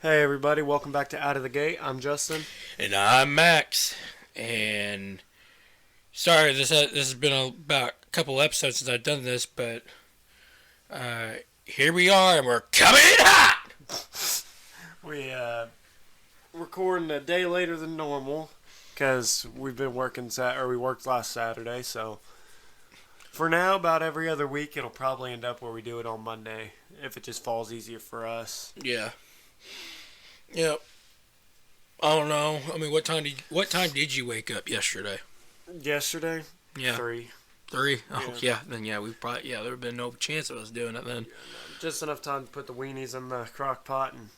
Hey everybody, welcome back to Out of the Gate. I'm Justin. And I'm Max. And sorry, this has been about a couple episodes since I've done this, but here we are, and we're coming in hot. We recording a day later than normal because we've been working we worked last Saturday. So for now, about every other week, it'll probably end up where we do it on Monday if it just falls easier for us. Yeah. Yep. I don't know. I mean, what time did you wake up yesterday? Yesterday, Yeah. 3. 3. Oh Yeah. yeah. Then yeah, there would have been no chance of us doing it then. Just enough time to put the weenies in the crock pot and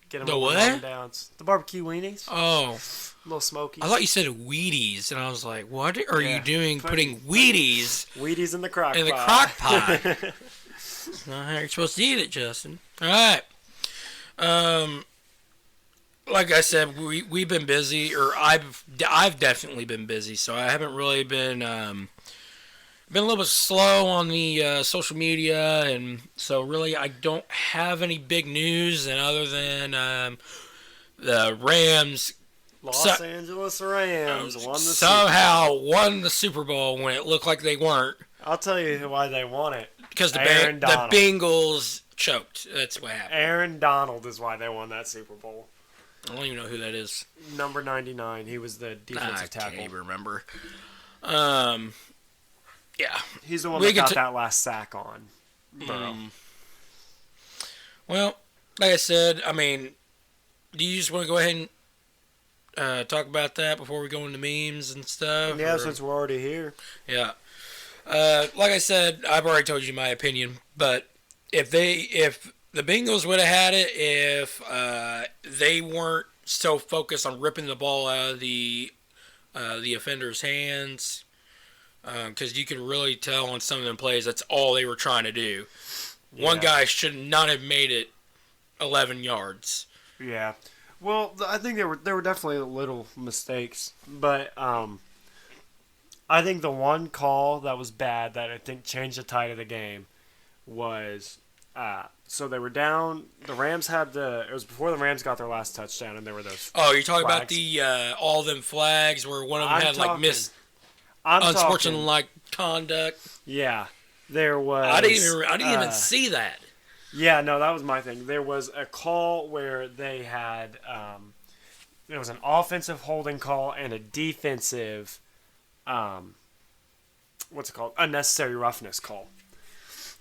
get them The all what? downs. The barbecue weenies, Oh, a little smoky. I thought you said Wheaties, and I was like, what are you Yeah. doing? Putting Wheaties Wheaties in the crock in the pot. crock pot? That's not how you're supposed to eat it, Justin. All right. Like I said, we've been busy, or I've definitely been busy, so I haven't really been a little bit slow on the social media, and so really I don't have any big news, and other than the Rams Los Angeles Rams won the somehow won the Super Bowl when it looked like they weren't, I'll tell you why they won it. because the Aaron Donald. Bengals choked. That's what happened. Aaron Donald is why they won that Super Bowl. I don't even know who that is. Number 99. He was the defensive I can't tackle. even remember. Yeah. He's the one We that can got that last sack on Burrow. Well, like I said, I mean, do you just want to go ahead and talk about that before we go into memes and stuff? Yeah, or- since we're already here. Yeah. Like I said, I've already told you my opinion, but if the Bengals would have had it, if they weren't so focused on ripping the ball out of the offender's hands, because you could really tell on some of them plays that's all they were trying to do. One Yeah. guy should not have made it 11 yards. Yeah. Well, I think there were definitely little mistakes, but I think the one call that was bad that I think changed the tide of the game was so they were down. The Rams had it was before the Rams got their last touchdown, and there were those. Oh, you're talking about flags. the all them flags where one of them I'm had talking- like I'm talking. unsportsmanlike conduct. Yeah, there was. I didn't even see that. Yeah, no, that was my thing. There was a call where they had there was an offensive holding call and a defensive what's it called? Unnecessary roughness call.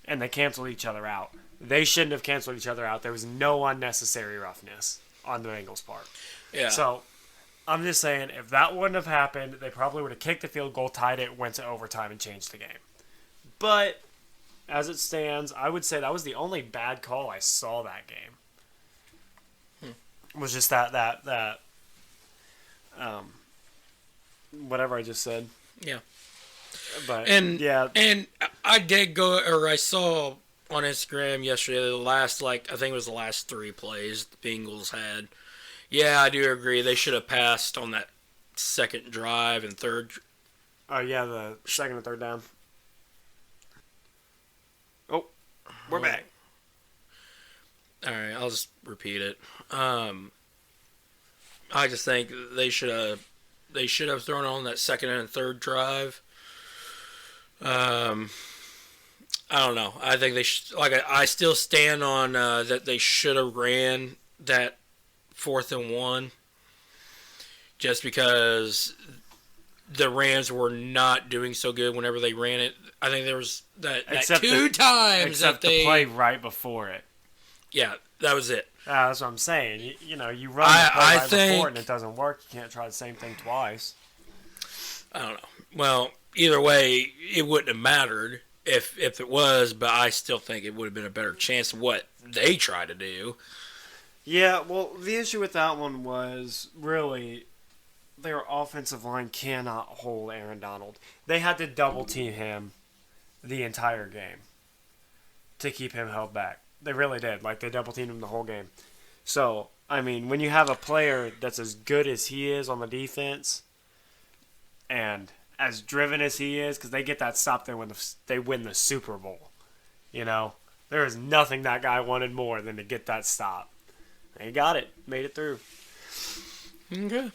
And they canceled each other out. They shouldn't have canceled each other out. There was no unnecessary roughness on the Bengals' part. Yeah. So, I'm just saying, if that wouldn't have happened, they probably would have kicked the field goal, tied it, went to overtime, and changed the game. But, as it stands, I would say that was the only bad call I saw that game. Was just that whatever I just said. Yeah. But, And yeah. and I saw on Instagram yesterday the last, I think it was the last 3 plays the Bengals had. Yeah, I do agree. They should have passed on that second drive and third. Oh, yeah, the second and third down. Oh, we're back. All right, I'll just repeat it. I just think they should have thrown on that second and third drive. I don't know. I think I still stand on that they should have ran that 4th and 1, just because the Rams were not doing so good whenever they ran it. I think there was that two times Except that they the play right before it. Yeah, that was it. That's what I'm saying. You run the play right think- before it and it doesn't work. You can't try the same thing twice. I don't know. Well, either way, it wouldn't have mattered if it was, but I still think it would have been a better chance of what they try to do. Yeah, well, the issue with that one was really their offensive line cannot hold Aaron Donald. They had to double team him the entire game to keep him held back. They really did. They double teamed him the whole game. So, I mean, when you have a player that's as good as he is on the defense and as driven as he is, because they get that stop there when they win the Super Bowl. There is nothing that guy wanted more than to get that stop. They got it. Made it through. Okay.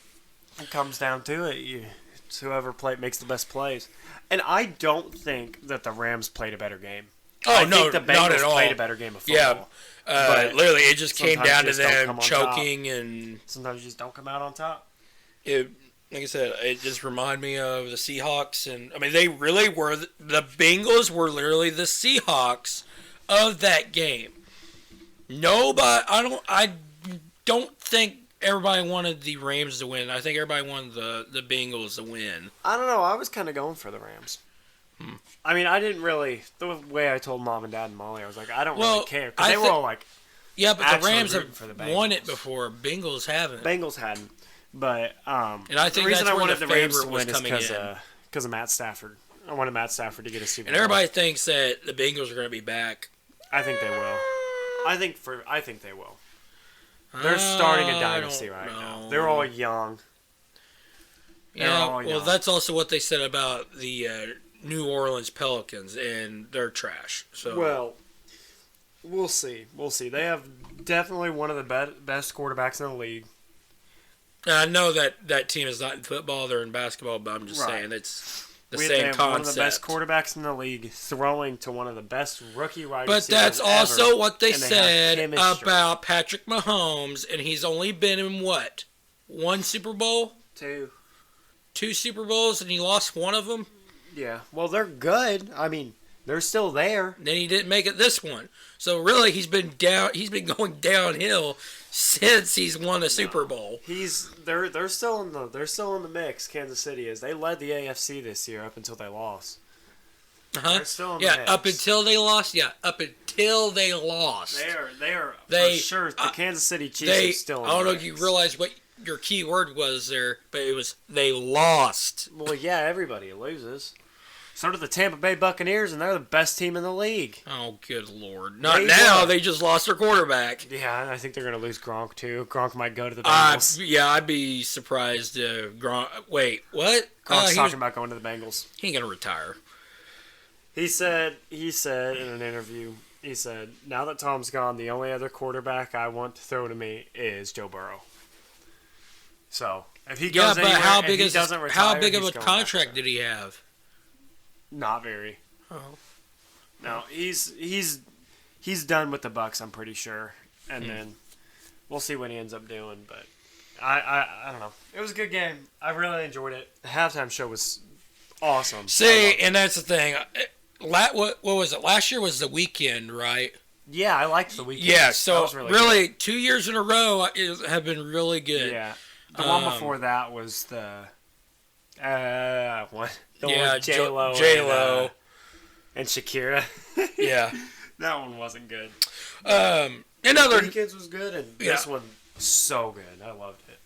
It comes down to it. It's whoever makes the best plays. And I don't think that the Rams played a better game. Oh, I no, think the not Bengals at all. played a better game of Yeah. football. But Literally, it just came sometimes down you to just don't them come on choking, and Sometimes you just don't come out on top. it, like I said, it just reminded me of the Seahawks. And I mean, they really were. The Bengals were literally the Seahawks of that game. Nobody, I don't think everybody wanted the Rams to win. I think everybody wanted the Bengals to win. I don't know. I was kind of going for the Rams. I mean, I didn't really. The way I told Mom and Dad and Molly, I was like, I don't really care. Because they were all like, Yeah, but the actually Rams rooting have for the won it Bengals. before. Bengals haven't. Bengals hadn't. But And I think the reason that's I where wanted the the Rams to favorite was win is coming because of Matt Stafford. I wanted Matt Stafford to get a Super And Bowl. everybody thinks that the Bengals are going to be back. I think they will. I think they will. They're starting a I dynasty don't right now. know. They're all young. Yeah, all well, young. that's also what they said about the New Orleans Pelicans, and they're trash. So Well, we'll see. We'll see. They have definitely one of the best quarterbacks in the league. And I know that team is not in football; they're in basketball. But I'm just Right. saying it's the They same have concept. one of the best quarterbacks in the league, throwing to one of the best rookie wide But receivers that's ever, also what they and have said chemistry. about Patrick Mahomes, and he's only been in what? One Super Bowl? Two. 2 Super Bowls, and he lost one of them? Yeah. Well, they're good. I mean, they're still there. Then he didn't make it this one. So really, he's been going downhill since he's won a Super Bowl. They're still in the mix. Kansas City is. They led the AFC this year up until they lost. Uh-huh. They're still in the Yeah, mix. up until they lost. Yeah, up until they lost. They are They- for sure. The Kansas City Chiefs They, are still in I don't the know if you mix. realize what your key word was there, but it was they lost. Well, yeah, everybody loses. So do the Tampa Bay Buccaneers, and they're the best team in the league. Oh, good lord! Not They now. were. They just lost their quarterback. Yeah, and I think they're going to lose Gronk too. Gronk might go to the Bengals. Yeah, I'd be surprised. Wait, what? Gronk's talking about going to the Bengals. He ain't gonna retire. He said in an interview, he said, now that Tom's gone, the only other quarterback I want to throw to me is Joe Burrow. So, if he Yeah, goes but anywhere how and big he is doesn't retire, how big of he's a going contract back did he have? there. Not very. Oh. No, he's done with the Bucks, I'm pretty sure. And Hmm. then we'll see what he ends up doing, but I don't know. It was a good game. I really enjoyed it. The halftime show was awesome. I See, loved it. and that's the thing. What was it? Last year was the weekend, right? Yeah, I liked the weekend. Yeah. That So was really, 2 years in a row have been really good. Yeah. The one Um, before that was the what? The one Yeah, with J-Lo, J-Lo. and Shakira. Yeah. That one wasn't good. Another, Weekends was good, and Yeah. this one was so good. I loved it.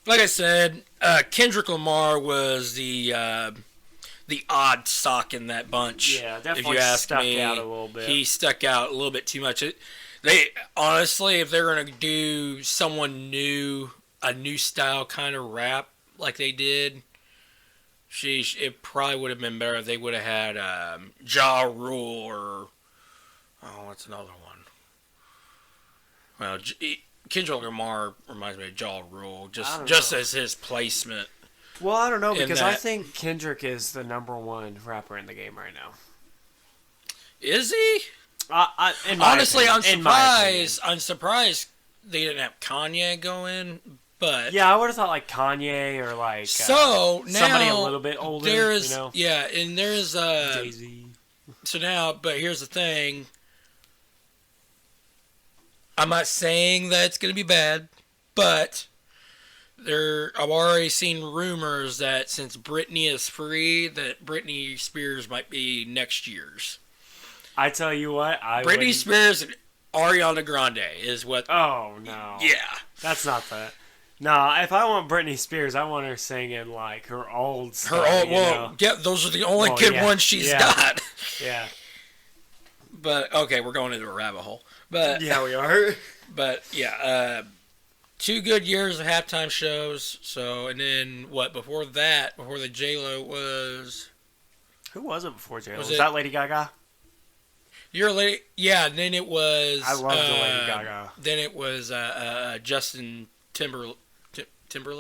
like I said, Kendrick Lamar was the odd sock in that bunch. Yeah, if definitely you ask stuck me, out a little bit. He stuck out a little bit too much. They honestly, if they're gonna do someone new, a new style kind of rap like they did, sheesh, it probably would have been better if they would have had Ja Rule or what's another one? Well, Kendrick Lamar reminds me of Ja Rule, I just don't know. as his placement. Well, I don't know, in because I that- think Kendrick is the #1 rapper in the game right now. Is he? In my Honestly, opinion. I'm In my opinion. surprised. I'm surprised they didn't have Kanye go in, but Yeah, I would have thought like Kanye or like so now somebody a little bit older. There's you know, yeah, and there's Jay-Z. so now, but here's the thing. I'm not saying that it's gonna be bad, but I've already seen rumors that since Britney is free, that Britney Spears might be next year's. I tell you what, Britney wouldn't- Spears and Ariana Grande is what. Oh no. Yeah. That's not the. No, if I want Britney Spears, I want her singing like her old stuff. Her old, you well, know? yeah, those are the only Well, good yeah, ones she's yeah. got. Yeah. But okay, we're going into a rabbit hole. But Yeah, we are. but yeah, 2 good years of halftime shows. So and then what before that? Before the J-Lo was Who was it before J-Lo? Was Was it- that Lady Gaga? You're late. Yeah. Then it was. I love the Lady Gaga. Then it was Justin Timberlake.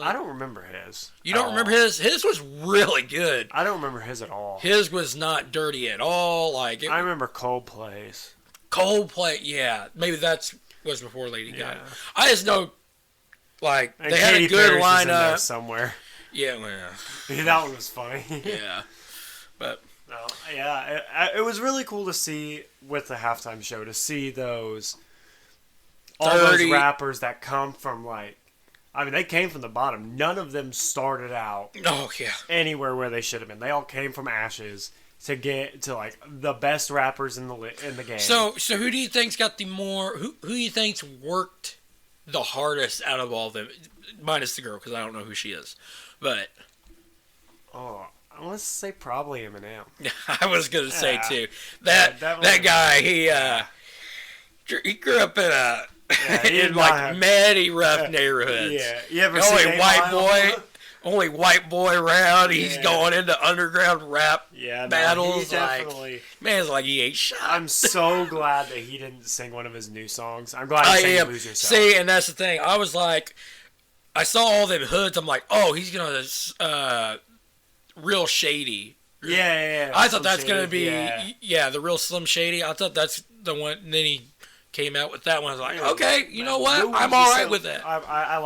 I don't remember his. You don't remember his? His was really good. I don't remember his at all. His was not dirty at all. Like I remember Coldplay's. Coldplay. Yeah, maybe that's was before Lady Gaga. Yeah. I just know, like And they had Katy a good Perry's was in there lineup. somewhere. Yeah, well, Yeah, that one was funny. yeah, but No, yeah, it was really cool to see with the halftime show to see all those 30 rappers that come from they came from the bottom. None of them started out oh yeah, anywhere where they should have been. They all came from ashes to get to the best rappers in the game. So who do you think's got the more? Who do you think's worked the hardest out of all of them? Minus the girl, because I don't know who she is. But I want to say probably Eminem. I was gonna say Yeah. too Yeah, that guy he grew up in a he in did like not have- many rough neighborhoods. Yeah, you ever Only seen white 8 Mile? boy. Only white boy around. He's Yeah. going into underground rap Yeah, no, battles. he definitely. Man's like he ain't shot. I'm so glad that he didn't sing one of his new songs. I'm glad I he sang am. Lose Yourself. See, and that's the thing. I was like, I saw all them hoods. I'm like, oh, he's gonna real shady. Yeah. I thought that's Slim gonna be Shady, the real Slim Shady. I thought that's the one. And then he came out with that one. I was like, Yeah. okay, you know what? Lose I'm all right Yourself. with that. I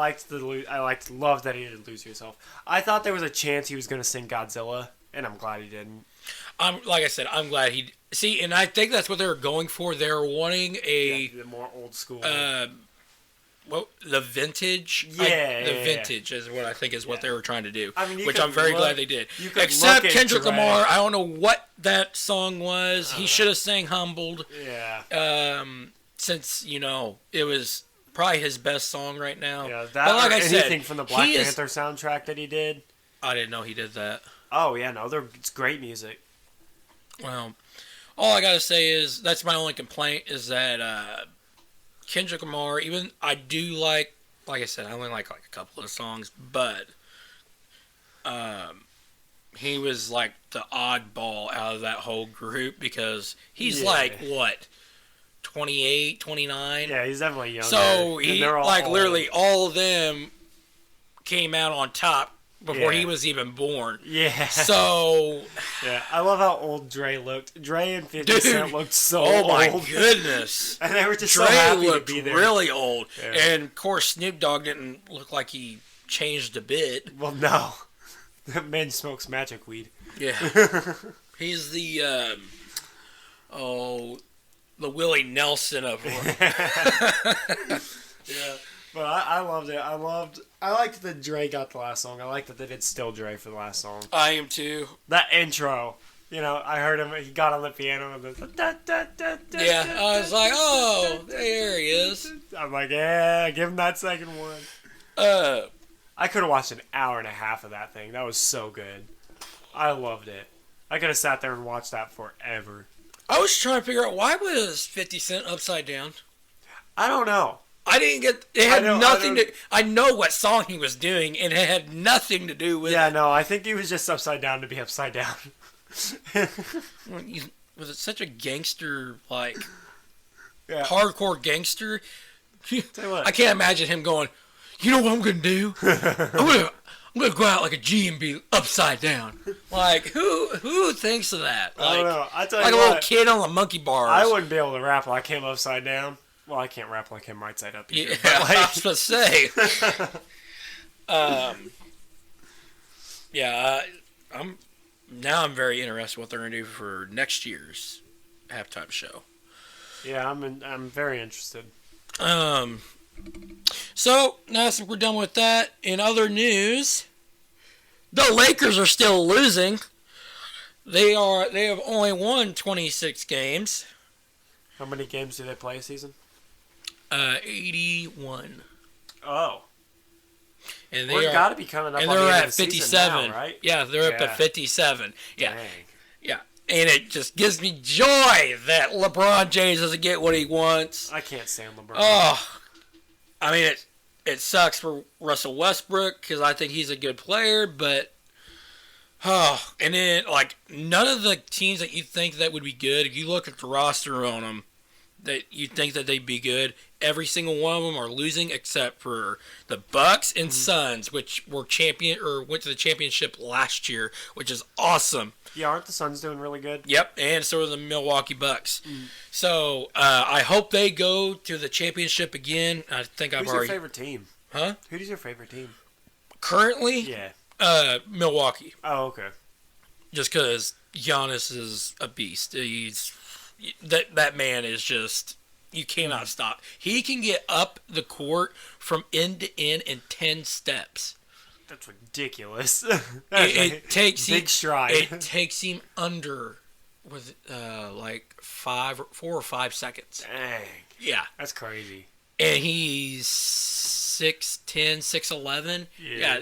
loved that he did Lose Yourself. I thought there was a chance he was gonna sing Godzilla, and I'm glad he didn't. Like I said, I'm glad he. See, and I think that's what they were going for. They were wanting The more old school. the vintage. Yeah, the yeah. vintage is what I think is what they were trying to do. I mean, you which could I'm very look- glad they did. you could Except look at Kendrick Drake. Lamar, I don't know what that song was. He should have sang "Humbled." Yeah. Since it was probably his best song right now. Yeah, but like I said, anything from the Black he is- Panther soundtrack that he did. I didn't know he did that. Oh yeah, no, it's great music. Well, all I gotta say is that's my only complaint is that Kendrick Lamar. Even I do like I said, I only like a couple of songs, but he was like the oddball out of that whole group because he's Yeah. like what 28, 29. Yeah, he's definitely younger. So and he they're all like old. literally all of them came out on top before Yeah. he was even born. Yeah. So Yeah, I love how old Dre looked. Dre and 50 Dude, Cent looked so oh my old. goodness. And they were just Dre so happy to looked be there. really old. Yeah. And of course Snoop Dogg didn't look like he changed a bit. Well, no. That man smokes magic weed. Yeah. He's the the Willie Nelson of Yeah. But I loved it. I liked that Dre got the last song. I liked that they did Still Dre for the last song. I am too. That intro. I heard him. He got on the piano and Yeah, I was like, oh, there he is. I'm like, yeah, give him that second one. I could have watched an hour and a half of that thing. That was so good. I loved it. I could have sat there and watched that forever. I was trying to figure out why was 50 Cent upside down. I don't know. I didn't get. It had I nothing don't- to. I know what song he was doing, and it had nothing to do with. Yeah, no, I think he was just upside down to be upside down. Was it such a gangster like Yeah. hardcore gangster? Tell you what. I can't imagine him going. You know what I'm gonna do? I'm gonna go out like a G and be upside down. Like who thinks of that? Like, I don't know. I tell you like a what, little kid on the monkey bars. I wouldn't be able to rap like him upside down. Well, I can't rap like him right side up either. Yeah, but, I was supposed to say. I'm very interested what they're gonna do for next year's halftime show. yeah, I'm very interested. So now since we're done with that, in other news, the Lakers are still losing. They have only won 26 games. How many games do they play a season? 81. Oh, And we've got to be coming up and on the they're end at of the season 57. now, right? Yeah, they're up Yeah. at 57. Yeah. Dang. Yeah. And it just gives me joy that LeBron James doesn't get what he wants. I can't stand LeBron. Oh, I mean, it sucks for Russell Westbrook because I think he's a good player, but Oh, and then like none of the teams that you think that would be good, if you look at the roster on them, that you think that they'd be good, every single one of them are losing except for the Bucks and Suns, which were champion or went to the championship last year, which is awesome. Yeah, aren't the Suns doing really good? Yep, and so are the Milwaukee Bucks. So I hope they go to the championship again. I think I've Who's already. your favorite team? Huh? Who's your favorite team? Currently, Yeah. Milwaukee. Oh, okay. Just because Giannis is a beast. That man is just, you cannot stop. He can get up the court from end to end in 10 steps. That's ridiculous. It takes big him, stride. It takes him under with like 4 or 5 seconds. Dang, Yeah, that's crazy. and he's 6'10", 6'11". Yeah,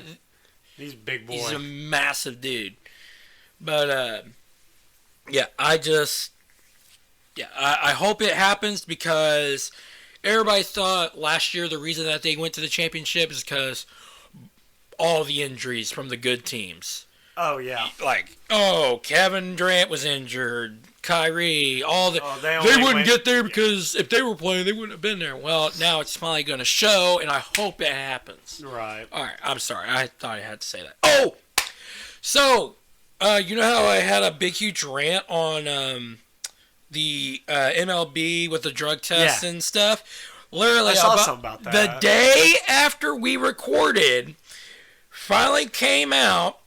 He's a big boy. he's a massive dude. But yeah, I hope it happens because everybody thought last year the reason that they went to the championship is because all the injuries from the good teams. Oh yeah. Like, Kevin Durant was injured, Kyrie, all the They they only wouldn't went- get there because if they were playing, they wouldn't have been there. Well, now it's finally going to show, and I hope it happens. Right. All right, I'm sorry. I thought I had to say that. Oh, so you know how I had a big, huge rant on the MLB with the drug tests Yeah. and stuff? Literally, I saw something about that. the day after we recorded, finally came out.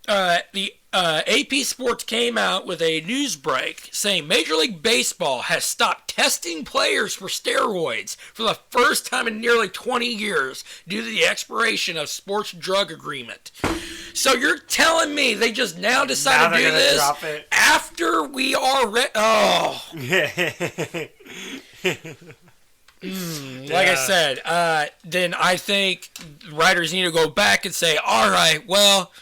The AP Sports came out with a news break saying Major League Baseball has stopped testing players for steroids for the first time in nearly 20 years due to the expiration of sports drug agreement. So you're telling me they just now decided Now to they're do gonna this drop it. after we already... Oh, like I said, then I think writers need to go back and say, all right, well,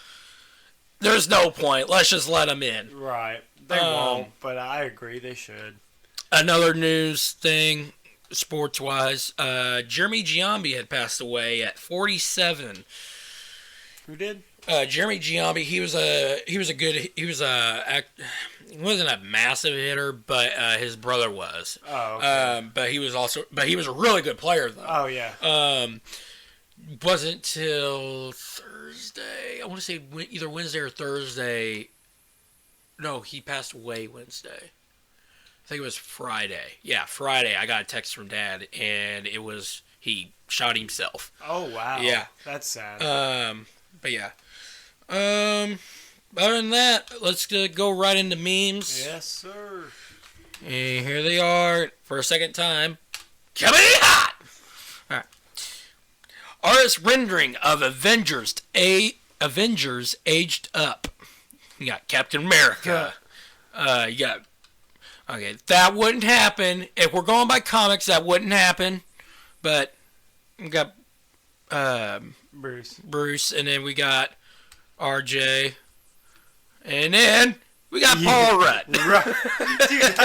there's no point. Let's just let them in. Right. They won't, but I agree they should. Another news thing, sports-wise, Jeremy Giambi had passed away at 47. Who did? Jeremy Giambi, he wasn't a massive hitter, but his brother was. Oh, okay. But he was a really good player though. Oh, yeah. Wasn't till Thursday. I want to say either Wednesday or Thursday. No, he passed away Wednesday. I think it was Friday. Yeah, Friday. I got a text from Dad, and it was he shot himself. Oh, wow. Yeah. That's sad. But yeah. Other than that, let's go right into memes. Yes, sir. And here they are for a second time. Coming in hot! Alright. Artist rendering of Avengers aged up. You got Captain America. You got... Okay, that wouldn't happen. If we're going by comics, that wouldn't happen. But we got Bruce, and then we got RJ. And then we got Paul Rudd. Right. Dude,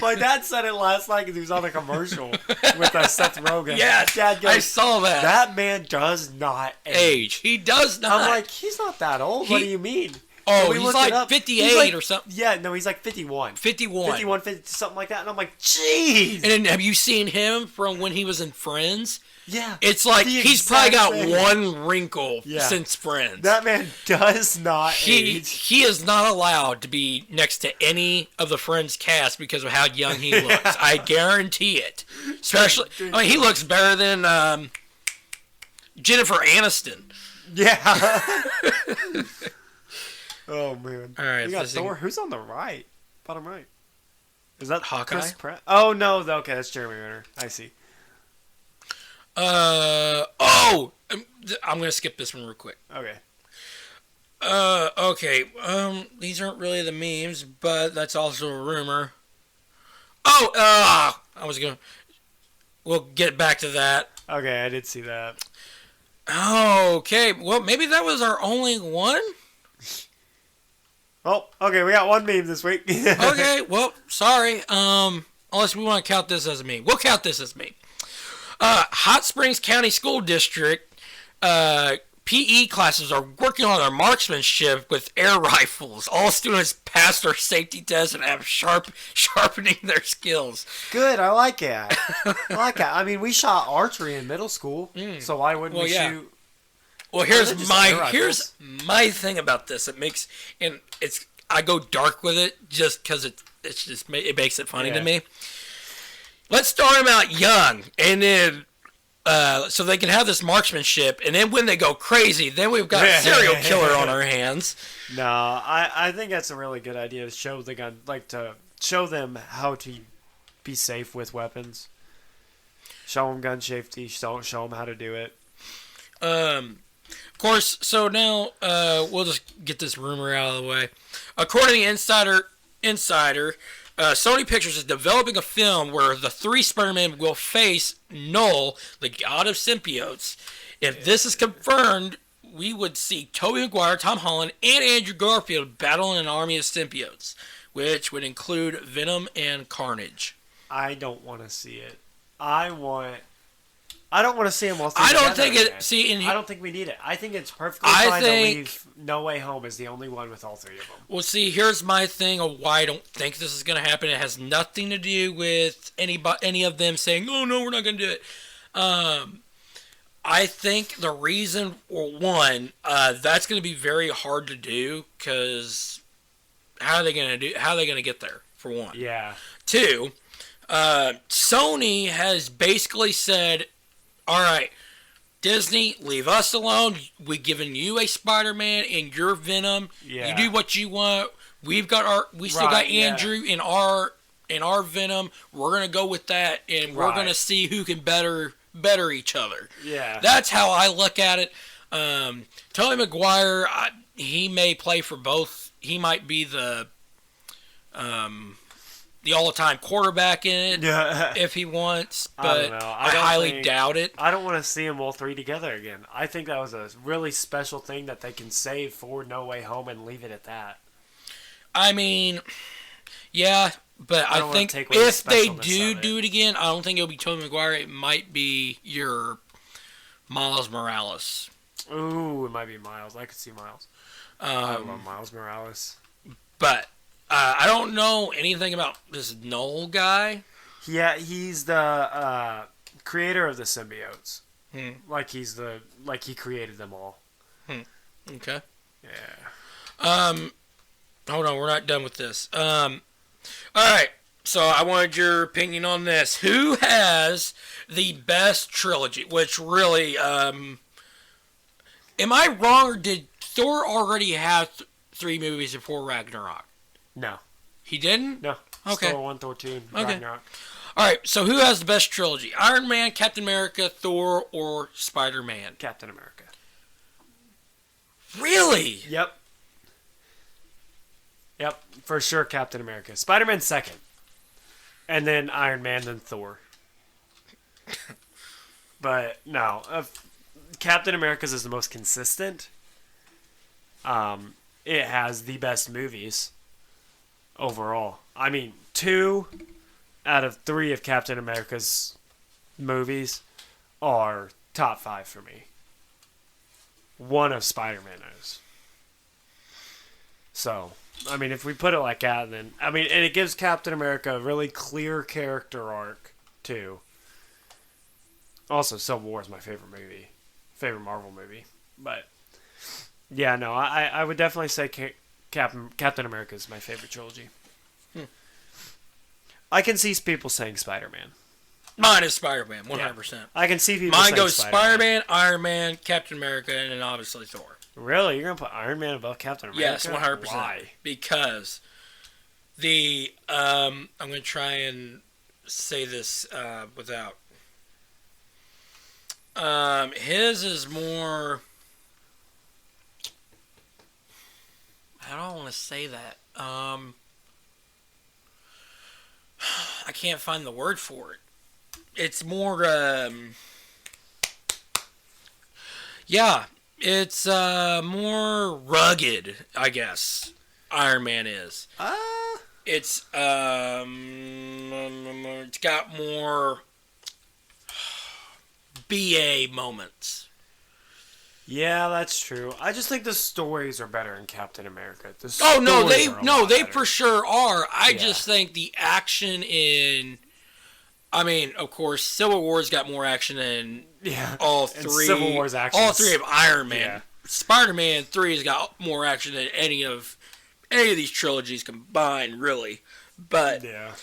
my dad said it last night because he was on a commercial with Seth Rogen. Yes, Dad goes, I saw that. That man does not age. He does not. I'm like, he's not that old. What do you mean? Oh, So we he's looked it like up. 58 He's like- or something. Yeah, no, he's like 51. 51. 51, 50, something like that. And I'm like, jeez. And then have you seen him from when he was in Friends? Yeah. It's like The he's probably got exact same. one wrinkle Yeah. since Friends. That man does not he age. he is not allowed to be next to any of the Friends cast because of how young he looks. I guarantee it. Especially, I mean, he looks better than Jennifer Aniston. Yeah. Oh, man. All right, We got this thing- Thor. Who's on the right? Bottom right. Is that Hawkeye? Chris Pratt? Oh, no. Okay, that's Jeremy Renner. I see. I'm gonna skip this one real quick. Okay. Okay. These aren't really the memes, but that's also a rumor. We'll get back to that. Okay, I did see that. Okay, well, maybe that was our only one? Oh, okay, we got one meme this week. Okay, well, sorry. Unless we want to count this as a meme. We'll count this as a meme. Hot Springs County School District PE classes are working on their marksmanship with air rifles. All students pass their safety tests and have sharpening their skills. Good, I like it. I like it. I mean, we shot archery in middle school, so why wouldn't we shoot? Well, here's my thing about this. I go dark with it just because it makes it funny to me. Let's start them out young, and then so they can have this marksmanship, and then when they go crazy, then we've got a serial killer on our hands. No, I think that's a really good idea to show the gun, like to show them how to be safe with weapons. Show them gun safety. Show them how to do it. Of course, so now we'll just get this rumor out of the way. According to Insider, Sony Pictures is developing a film where the three Spider-Men will face Null, the god of symbiotes. If this is confirmed, we would see Tobey Maguire, Tom Holland, and Andrew Garfield battling an army of symbiotes, which would include Venom and Carnage. I don't want to see it. I don't want to see them all three I don't together think again. it. See, I don't think we need it. I think it's perfectly fine to leave No Way Home as the only one with all three of them. Well, see, here's my thing of why I don't think this is going to happen. It has nothing to do with any of them saying, "Oh no, we're not going to do it." I think the reason, or one, that's going to be very hard to do because how are they going to get there? For one, Yeah. Two, Sony has basically said, all right, Disney, leave us alone. We've given you a Spider-Man and your Venom. Yeah. You do what you want. We still got Andrew in our Venom. We're gonna go with that, and we're gonna see who can better each other. Yeah. That's how I look at it. Tobey Maguire, he may play for both. He might be the all-time quarterback in it if he wants, but I don't know. I highly doubt it. I don't want to see them all three together again. I think that was a really special thing that they can save for No Way Home and leave it at that. I mean, yeah, but I think if they do it again, I don't think it'll be Tobey Maguire. It might be your Miles Morales. Ooh, it might be Miles. I could see Miles. I love Miles Morales. But I don't know anything about this Null guy. Yeah, he's the creator of the symbiotes. Like he created them all. Okay. Yeah. Hold on, we're not done with this. All right. So I wanted your opinion on this. Who has the best trilogy? Which really, am I wrong, or did Thor already have 3 movies before Ragnarok? No. He didn't? No. Okay. Thor 1, Thor 2, and Okay. Ragnarok. All right. So who has the best trilogy? Iron Man, Captain America, Thor, or Spider-Man? Captain America. Really? Yep. Yep, for sure Captain America. Spider-Man second. And then Iron Man, then Thor. But no, Captain America's is the most consistent. It has the best movies overall. I mean, 2 out of 3 of Captain America's movies are top 5 for me. 1 of Spider-Man is. So, I mean, if we put it like that, then and it gives Captain America a really clear character arc too. Also, Civil War is my favorite Marvel movie. But yeah, no, I would definitely say Captain America is my favorite trilogy. I can see people saying Spider-Man. Mine is Spider-Man, 100%. Yeah. I can see people Mine saying goes Spider-Man, Iron Man, Captain America, and then obviously Thor. Really? You're going to put Iron Man above Captain America? Yes, 100%. Why? Because I'm going to try and say this without. His is more. I don't want to say that. I can't find the word for it. It's more. Yeah, it's more rugged, I guess. Iron Man is. It's got more BA moments. Yeah, that's true. I just think the stories are better in Captain America. The Oh no, stories are a lot they better. for sure are. I Yeah. just think the action in, I mean, of course, Civil War's got more action than Yeah. all And three. Civil War's action. All three of Iron Man. Yeah. Spider-Man 3 has got more action than any of these trilogies combined, really. But Yeah.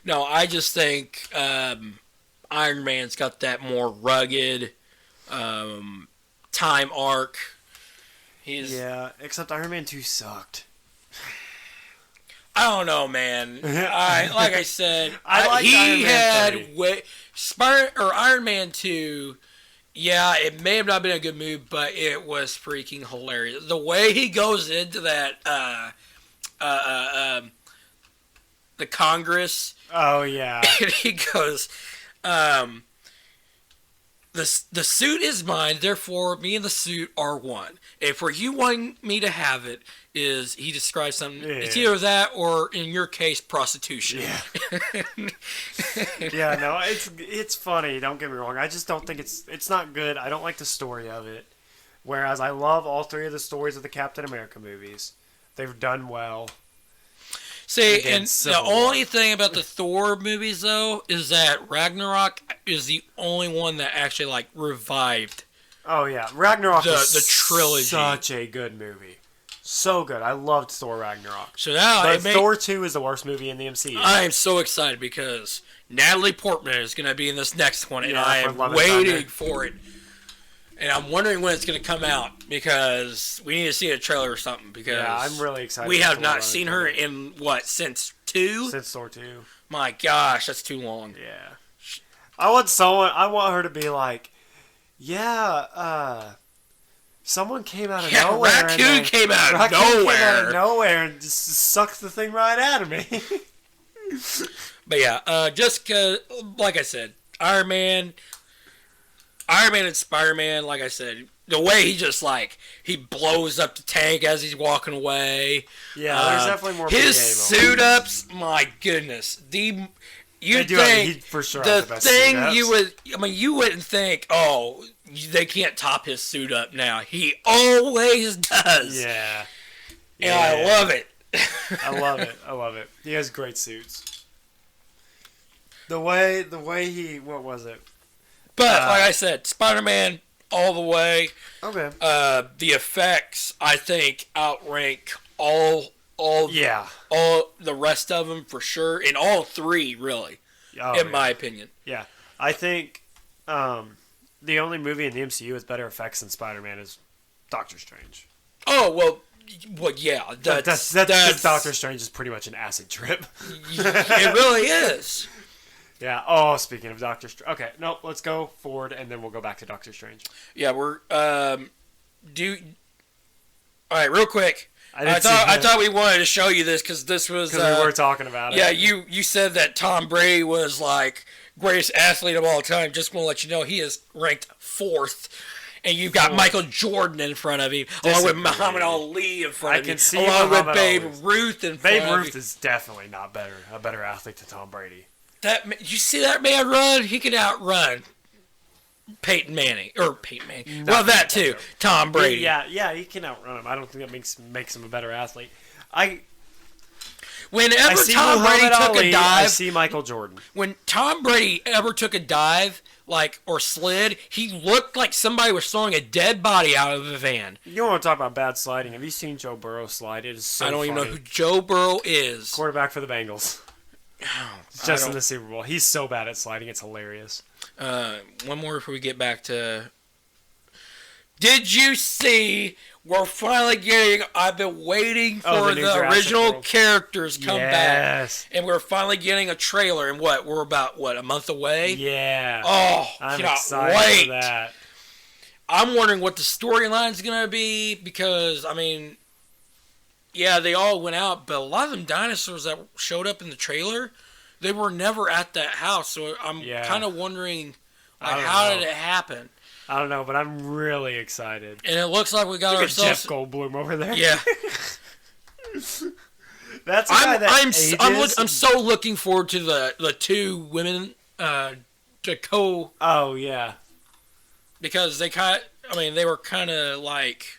no, I just think Iron Man's got that more rugged time arc. Yeah, except Iron Man 2 sucked. I don't know, man. Like I said, I liked he Iron Man had Iron Man 2. Yeah, it may have not been a good move, but it was freaking hilarious. The way he goes into that the Congress, Oh, yeah. and he goes, the suit is mine, therefore me and the suit are one. If where you want me to have it is, he describes something, it's Yeah. either that or, in your case, prostitution. Yeah. Yeah, no, it's funny, don't get me wrong. I just don't think it's not good. I don't like the story of it. Whereas I love all three of the stories of the Captain America movies. They've done well. See, Against and the Civil War. only thing about the Thor movies, though, is that Ragnarok is the only one that actually, like, revived. Oh yeah, Ragnarok was The trilogy. such a good movie. So good. I loved Thor Ragnarok. So now, But Thor 2 is the worst movie in the MCU. I am so excited because Natalie Portman is going to be in this next one, and Yeah, I for am Love and waiting Thunder. for it. And I'm wondering when it's going to come out because we need to see a trailer or something. Because Yeah, I'm really excited. we for have Thor not Love and seen her Thunder. in what, since 2? Since Thor 2. My gosh, that's too long. Yeah. I want her to be like, yeah, someone came out of Yeah, nowhere. and Raccoon they- came out of Raccoon came out nowhere. of nowhere and just sucked the thing right out of me. But yeah, just 'cause, like I said, Iron Man and Spider-Man, like I said, the way he just, like, he blows up the tank as he's walking away. Yeah, there's definitely more His BA suit ups, my goodness. You'd do have- think he for sure the has the best thing suit-ups. you wouldn't think, oh, they can't top his suit up now. He always does. Yeah. And I love it. I love it. I love it. He has great suits. The way he, what was it? But like I said, Spider-Man all the way. Okay. The effects, I think, outrank all Yeah. all the rest of them for sure, and all three really, Oh, in yeah. my opinion. Yeah. I think the only movie in the MCU with better effects than Spider-Man is Doctor Strange. Oh well, yeah, that's Doctor Strange is pretty much an acid trip. It really is. Yeah. Oh, speaking of Doctor Strange. Okay, no, let's go forward and then we'll go back to Doctor Strange. Yeah, we're All right, real quick. I thought we wanted to show you this because this was because we were talking about it. Yeah, you said that Tom Brady was like greatest athlete of all time. Just want to let you know he is ranked 4th. And you've got Michael Jordan in front of him, along with Muhammad Ali in front of him, along with Babe Ruth in front of him. Babe Ruth is definitely not a better athlete than Tom Brady. You see that man run? He can outrun Peyton Manning. Well, that too. Tom Brady. Yeah, he can outrun him. I don't think that makes him a better athlete. Whenever I see Tom Brady Muhammad took Ali, a dive, I see Michael Jordan. when Tom Brady ever took a dive, or slid, he looked like somebody was throwing a dead body out of a van. You want to talk about bad sliding? Have you seen Joe Burrow slide? It is so I don't even know funny. who Joe Burrow is. Quarterback for the Bengals. I Just in don't- the Super Bowl. He's so bad at sliding, it's hilarious. One more before we get back to. Did you see? We're finally getting. I've been waiting Oh, for the new the Jurassic original World. characters come back, Yes. and we're finally getting a trailer. And we're about a month away. Yeah. Oh, I'm cannot excited wait! for that. I'm wondering what the storyline's gonna be because yeah, they all went out, but a lot of them dinosaurs that showed up in the trailer, they were never at that house. So I'm Yeah. kind of wondering, I don't how know. did it happen? I don't know, but I'm really excited. And it looks like we got Look at Jeff ourselves. Goldblum over there. Yeah, That's a guy that ages. I'm so looking forward to the two women to co Oh, yeah. because they were kind of like,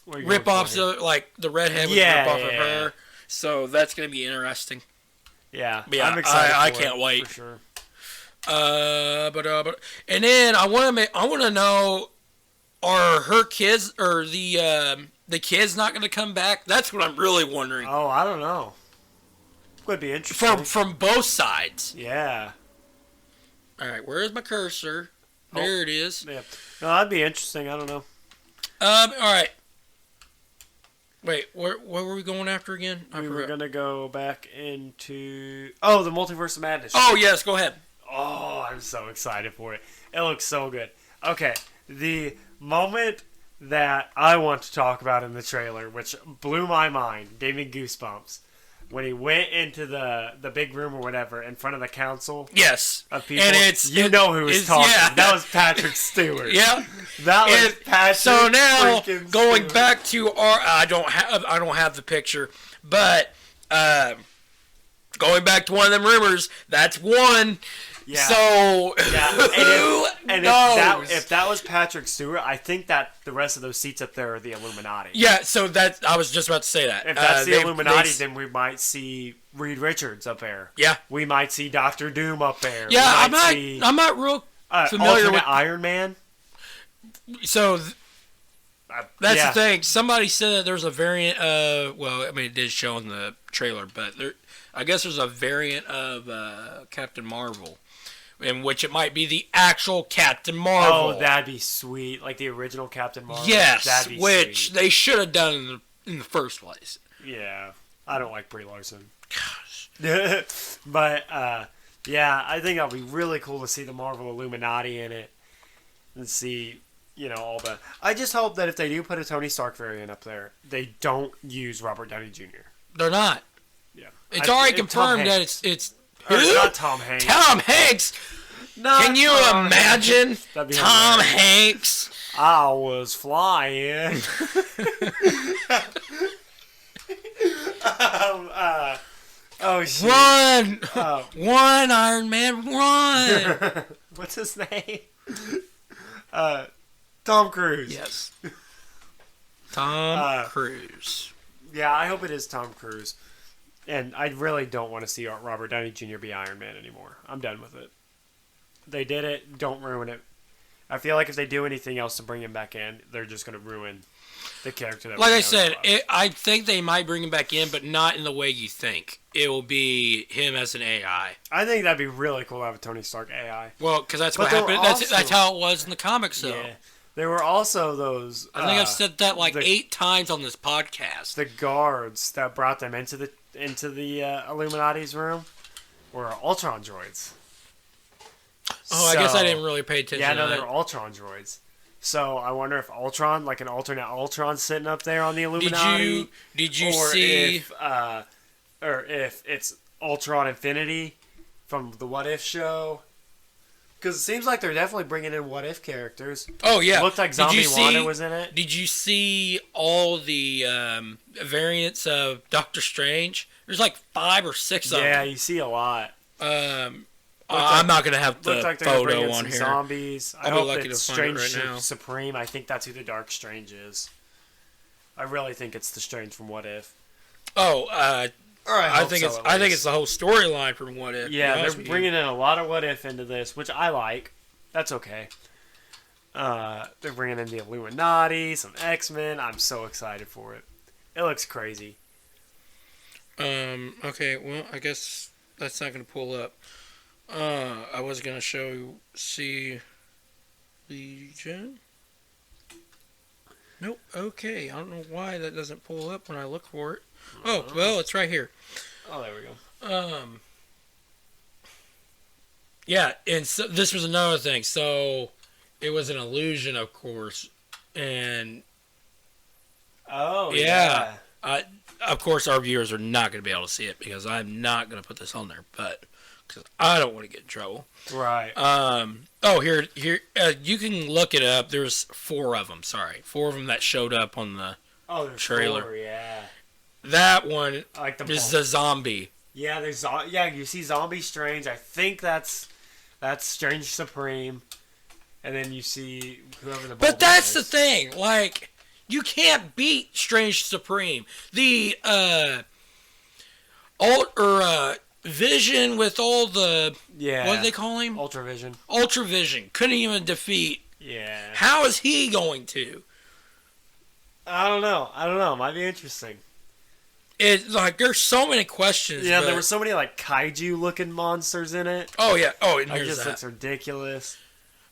rip offs like the redhead was rip off of her. So that's gonna be interesting. Yeah, But yeah, I'm excited. I can't wait. For sure. But and then I want to know, are her kids or the kids not going to come back? That's what I'm really wondering. Oh, I don't know. Would be interesting. From both sides. Yeah. All right, where's my cursor? There it is. Yeah. No, that'd be interesting. I don't know. All right. Wait, where were we going after again? We were gonna go back into the Multiverse of Madness. Oh yes, go ahead. Oh, I'm so excited for it. It looks so good. Okay, the moment that I want to talk about in the trailer, which blew my mind, gave me goosebumps, when he went into the big room or whatever in front of the council. Yes. Of people. And who was talking. Yeah. That was Patrick Stewart. Yeah. That was Patrick. So now going Stewart. back to I don't have the picture, but going back to one of them rumors, that's one. Yeah. So and knows? if that was Patrick Stewart, I think that the rest of those seats up there are the Illuminati. Yeah, so I was just about to say that. If that's the Illuminati, then we might see Reed Richards up there. Yeah. We might see Doctor Doom up there. Yeah, I'm not real familiar with Iron Man. So that's yeah. the thing. Somebody said that there's a variant. It did show in the trailer, but I guess there's a variant of Captain Marvel, in which it might be the actual Captain Marvel. Oh, that'd be sweet, like the original Captain Marvel. Yes, that'd be which sweet. they should have done in the first place. Yeah, I don't like Brie Larson. Gosh. But yeah, I think that'll be really cool to see the Marvel Illuminati in it, and see. All the. I just hope that if they do put a Tony Stark variant up there, they don't use Robert Downey Jr. They're not. Yeah, It's already confirmed that it's not Tom Hanks. Tom Hanks. Can you imagine Tom Hanks? I was flying. Shit. Run! Run, Iron Man, run! What's his name? Tom Cruise. Yes. Tom Cruise. Yeah, I hope it is Tom Cruise. And I really don't want to see Robert Downey Jr. be Iron Man anymore. I'm done with it. They did it. Don't ruin it. I feel like if they do anything else to bring him back in, they're just going to ruin the character. That like I said, I think they might bring him back in, but not in the way you think. It will be him as an AI. I think that'd be really cool to have a Tony Stark AI. Well, because that's what happened. That's how it was in the comics, though. Yeah. There were also those. I think I've said that 8 times on this podcast. The guards that brought them into the Illuminati's room were Ultron droids. Oh, I guess I didn't really pay attention. Yeah, to no, that. they were Ultron droids. So I wonder if Ultron, like an alternate Ultron, sitting up there on the Illuminati. Did you see? If it's Ultron Infinity from the What If show. Because it seems like they're definitely bringing in What If characters. Oh, yeah. It looked like Zombie Wanda was in it. Did you see all the variants of Doctor Strange? There's like 5 or 6 of them. Yeah, you see a lot. I'm not going to have the photo on here. Zombies. I I'll hope be lucky it's to find Strange it right now. Supreme. I think that's who the Dark Strange is. I really think it's the Strange from What If. Oh, I think it's the whole storyline from What If. Yeah, they're bringing in a lot of What If into this, which I like. That's okay. They're bringing in the Illuminati, some X-Men. I'm so excited for it. It looks crazy. Okay, well, I guess that's not going to pull up. I was going to see Legion. Nope. Okay, I don't know why that doesn't pull up when I look for it. Oh, well, it's right here. Oh, there we go. Yeah, and so this was another thing. So it was an illusion, of course, and oh yeah. Of course, our viewers are not going to be able to see it because I'm not going to put this on there, but because I don't want to get in trouble. Right. Oh, here. You can look it up. There's 4 of them. Sorry, 4 of them that showed up on the there's trailer. 4, yeah. That one I like is the zombie. Yeah, you see Zombie Strange. I think that's Strange Supreme, and then you see whoever the. But that's is. the thing. Like, you can't beat Strange Supreme. The Vision with all the what do they call him? Ultravision. Ultravision couldn't even defeat. Yeah. How is he going to? I don't know. Might be interesting. It's like there's so many questions. Yeah, but... there were so many like kaiju looking monsters in it. Oh yeah. Oh, and It there's just that. looks ridiculous.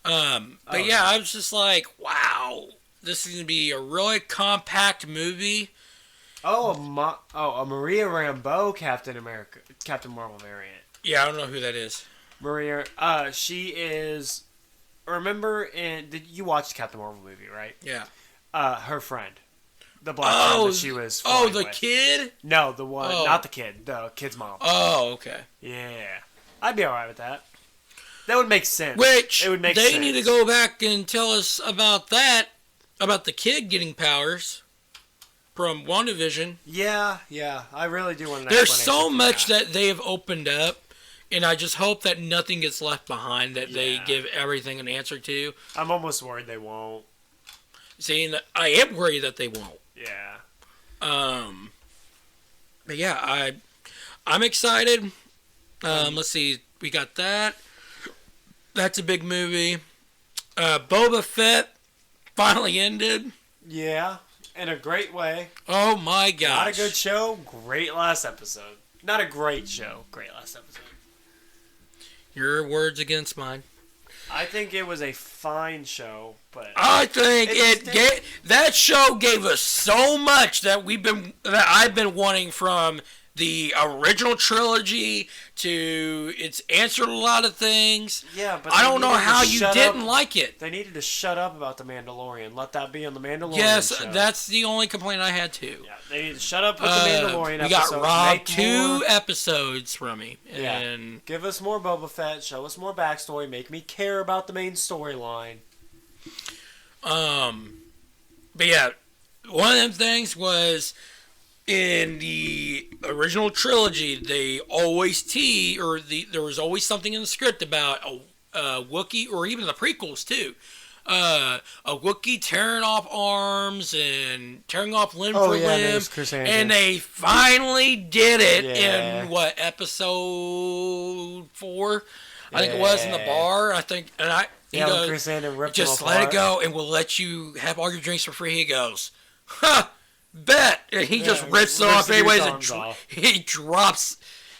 But yeah, I was just like, wow, this is gonna be a really compact movie. Oh, a Maria Rambeau Captain Marvel variant. Yeah, I don't know who that is. Maria, she is. Remember, did you watch Captain Marvel movie, right? Yeah. Her friend, the black friend that she was. Oh, the with. kid. No, the one, not the kid, the kid's mom. Oh, okay. Yeah, I'd be alright with that. That would make sense. Which it would make they sense. need to go back and tell us about that, about the kid getting powers from WandaVision. Yeah, I really do want. There's so much that they have opened up, and I just hope that nothing gets left behind. That they give everything an answer to. I'm almost worried they won't. See, I am worried that they won't. Yeah. But yeah, I'm excited. Let's see, we got that. That's a big movie. Boba Fett finally ended. Yeah, in a great way. Oh my gosh. Not a good show. Great last episode. Not a great show. Great last episode. Your words against mine. I think it was a fine show, but I think that show gave us so much that I've been wanting from the original trilogy to it's answered a lot of things. Yeah, but I don't know how you didn't like it. They needed to shut up about the Mandalorian. Let that be on the Mandalorian. Yes, show. That's the only complaint I had too. Yeah, they need to shut up with the Mandalorian we episode. got robbed 2 episodes from me. Yeah. And give us more Boba Fett. Show us more backstory. Make me care about the main storyline. But yeah, one of them things was in the original trilogy, they always there was always something in the script about a Wookiee, or even the prequels too. A Wookiee tearing off arms and tearing off limb for limb, and they finally did it in episode 4? I think it was in the bar. I think, and he goes, Chris Andrew ripped just him let apart. it go, and we'll let you have all your drinks for free. He goes, huh. Bet, and he just rips it off anyways, and he drops